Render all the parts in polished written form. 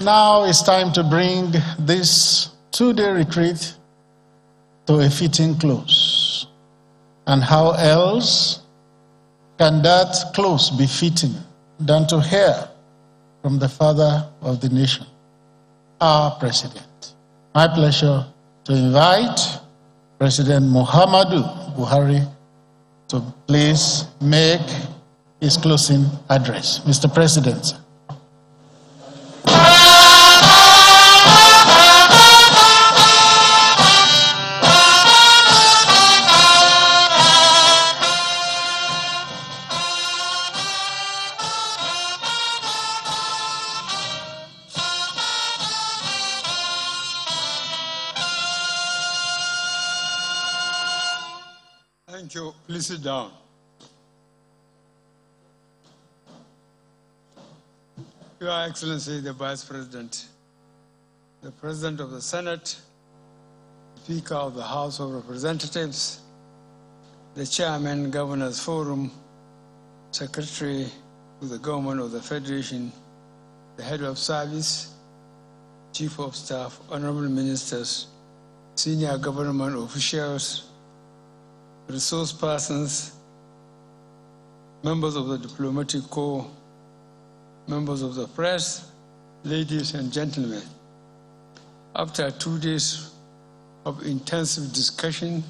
Now it's time to bring this two-day retreat to a fitting close. And how else can that close be fitting than to hear from the father of the nation, our president? My pleasure to invite President Muhammadu Buhari to please make his closing address. Mr. President. Thank you. Please sit down. Your Excellency, the Vice President, the President of the Senate, Speaker of the House of Representatives, the Chairman, Governors Forum, Secretary to the Government of the Federation, the Head of Service, Chief of Staff, Honorable Ministers, Senior Government Officials, resource persons, members of the diplomatic corps, members of the press, ladies and gentlemen. After 2 days of intensive discussion,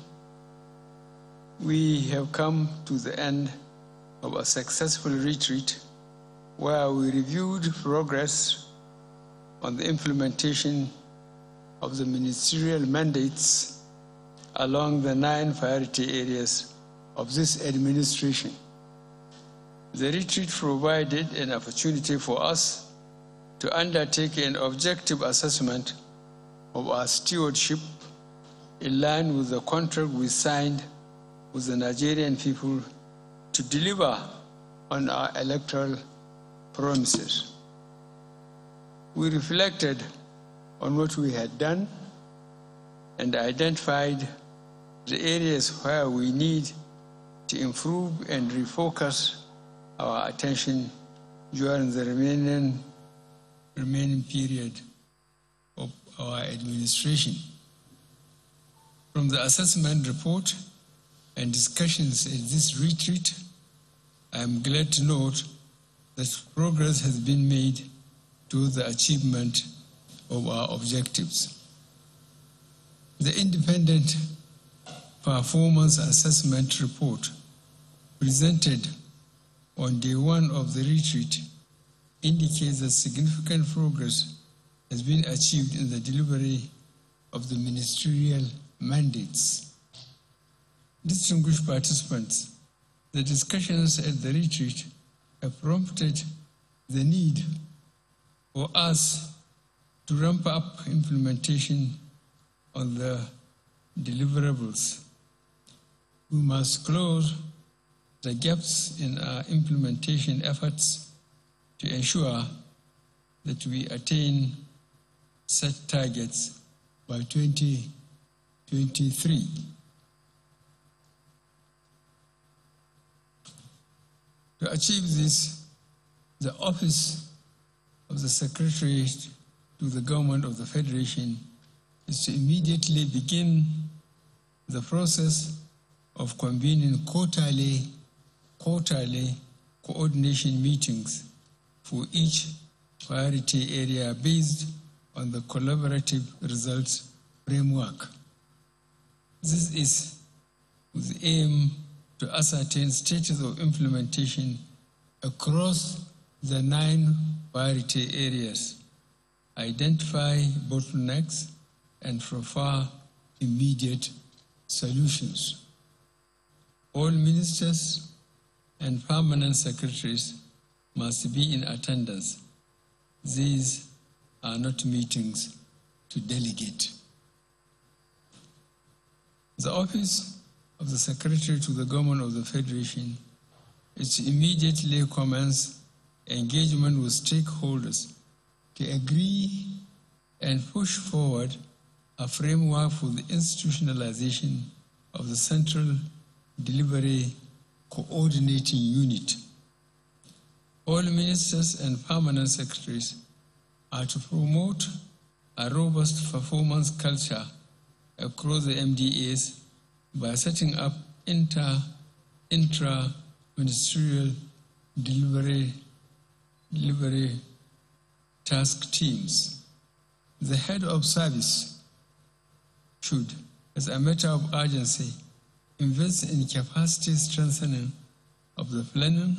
we have come to the end of a successful retreat where we reviewed progress on the implementation of the ministerial mandates along the 9 priority areas of this administration. The retreat provided an opportunity for us to undertake an objective assessment of our stewardship in line with the contract we signed with the Nigerian people to deliver on our electoral promises. We reflected on what we had done and identified the areas where we need to improve and refocus our attention during the remaining period of our administration. From the assessment report and discussions at this retreat, I am glad to note that progress has been made towards the achievement of our objectives. The independent performance assessment report presented on day 1 of the retreat indicates that significant progress has been achieved in the delivery of the ministerial mandates. Distinguished participants, the discussions at the retreat have prompted the need for us to ramp up implementation on the deliverables. We must close the gaps in our implementation efforts to ensure that we attain set targets by 2023. To achieve this, the Office of the Secretary to the Government of the Federation is to immediately begin the process of convening quarterly coordination meetings for each priority area based on the collaborative results framework. This is with the aim to ascertain status of implementation across the 9 priority areas, identify bottlenecks, and prefer immediate solutions. All ministers and permanent secretaries must be in attendance. These are not meetings to delegate. The Office of the Secretary to the Government of the Federation is to immediately commence engagement with stakeholders to agree and push forward a framework for the institutionalization of the Central Delivery Coordinating Unit. All ministers and permanent secretaries are to promote a robust performance culture across the MDAs by setting up intra-ministerial delivery task teams. The head of service should, as a matter of urgency, invest in capacity strengthening of the planning,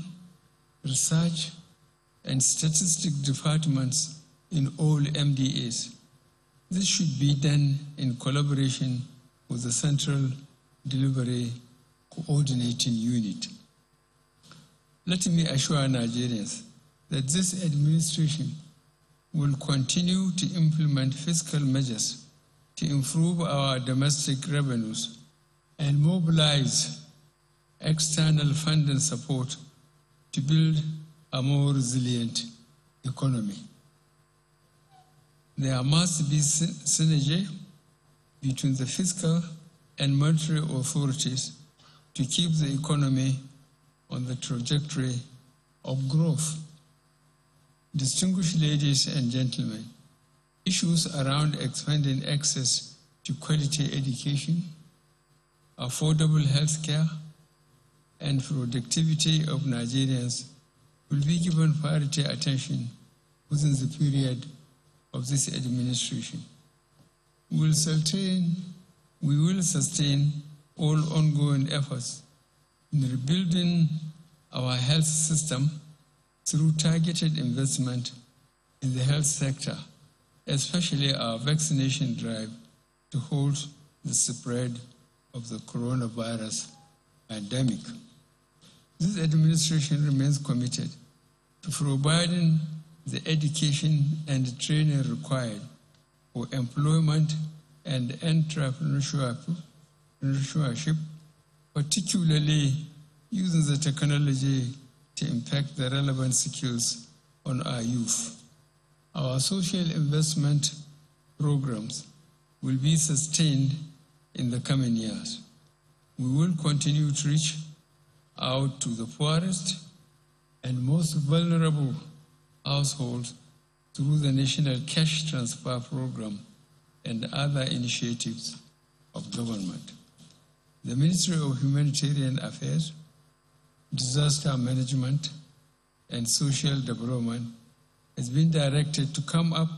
research, and statistic departments in all MDAs. This should be done in collaboration with the Central Delivery Coordinating Unit. Let me assure Nigerians that this administration will continue to implement fiscal measures to improve our domestic revenues and mobilize external funding support to build a more resilient economy. There must be synergy between the fiscal and monetary authorities to keep the economy on the trajectory of growth. Distinguished ladies and gentlemen, issues around expanding access to quality education, affordable health care, and productivity of Nigerians will be given priority attention within the period of this administration. We will sustain all ongoing efforts in rebuilding our health system through targeted investment in the health sector, especially our vaccination drive to halt the spread of the coronavirus pandemic. This administration remains committed to providing the education and training required for employment and entrepreneurship, particularly using the technology to impact the relevant skills on our youth. Our social investment programs will be sustained in the coming years. We will continue to reach out to the poorest and most vulnerable households through the National Cash Transfer Program and other initiatives of government. The Ministry of Humanitarian Affairs, Disaster Management, and Social Development has been directed to come up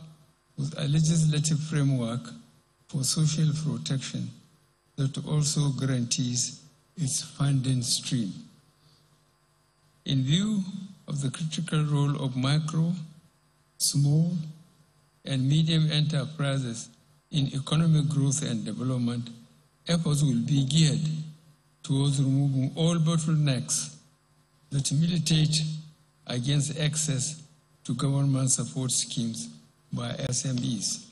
with a legislative framework for social protection that also guarantees its funding stream. In view of the critical role of micro, small, and medium enterprises in economic growth and development, efforts will be geared towards removing all bottlenecks that militate against access to government support schemes by SMEs.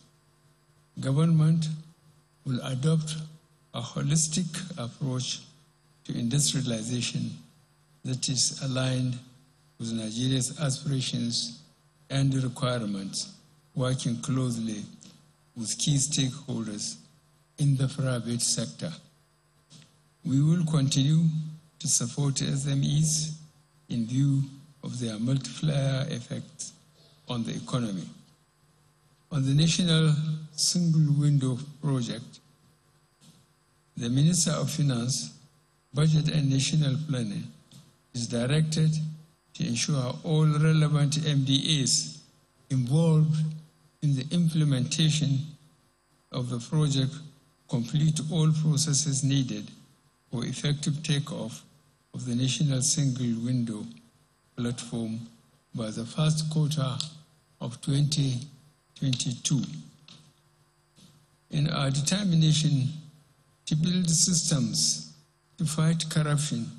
Government will adopt a holistic approach to industrialization that is aligned with Nigeria's aspirations and requirements, working closely with key stakeholders in the private sector. We will continue to support SMEs in view of their multiplier effects on the economy. On the National Single Window Project, the Minister of Finance, Budget and National Planning is directed to ensure all relevant MDAs involved in the implementation of the project complete all processes needed for effective takeoff of the National Single Window platform by the first quarter of 2022. In our determination to build systems to fight corruption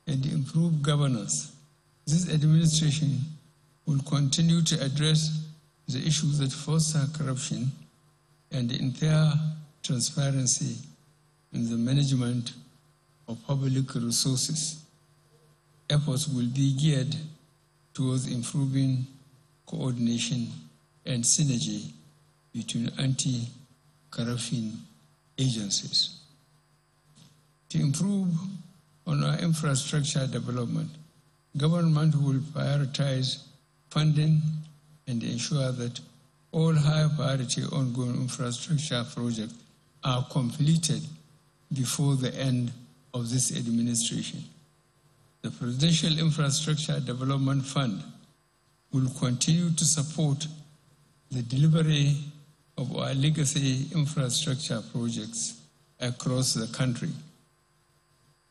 and improve governance, this administration will continue to address the issues that foster corruption and impair transparency in the management of public resources. Efforts will be geared towards improving coordination and synergy between anti-corruption agencies. To improve on our infrastructure development, government will prioritize funding and ensure that all high priority ongoing infrastructure projects are completed before the end of this administration. The Presidential Infrastructure Development Fund will continue to support the delivery of our legacy infrastructure projects across the country.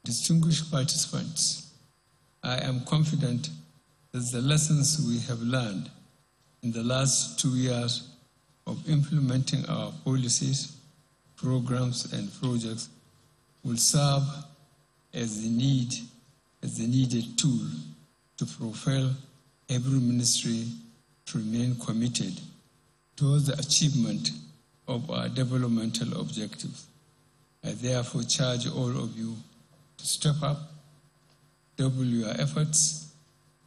Distinguished participants, I am confident that the lessons we have learned in the last 2 years of implementing our policies, programs, and projects will serve as the needed tool to propel every ministry to remain committed towards the achievement of our developmental objectives. I therefore charge all of you to step up, double your efforts,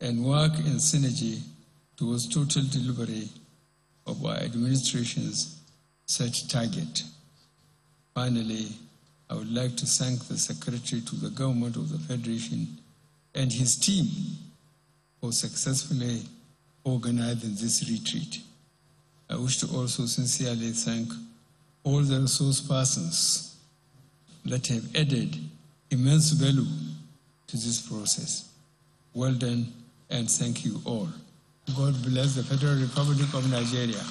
and work in synergy towards total delivery of our administration's set target. Finally, I would like to thank the Secretary to the Government of the Federation and his team for successfully organizing this retreat. I wish to also sincerely thank all the resource persons that have added immense value to this process. Well done, and thank you all. God bless the Federal Republic of Nigeria.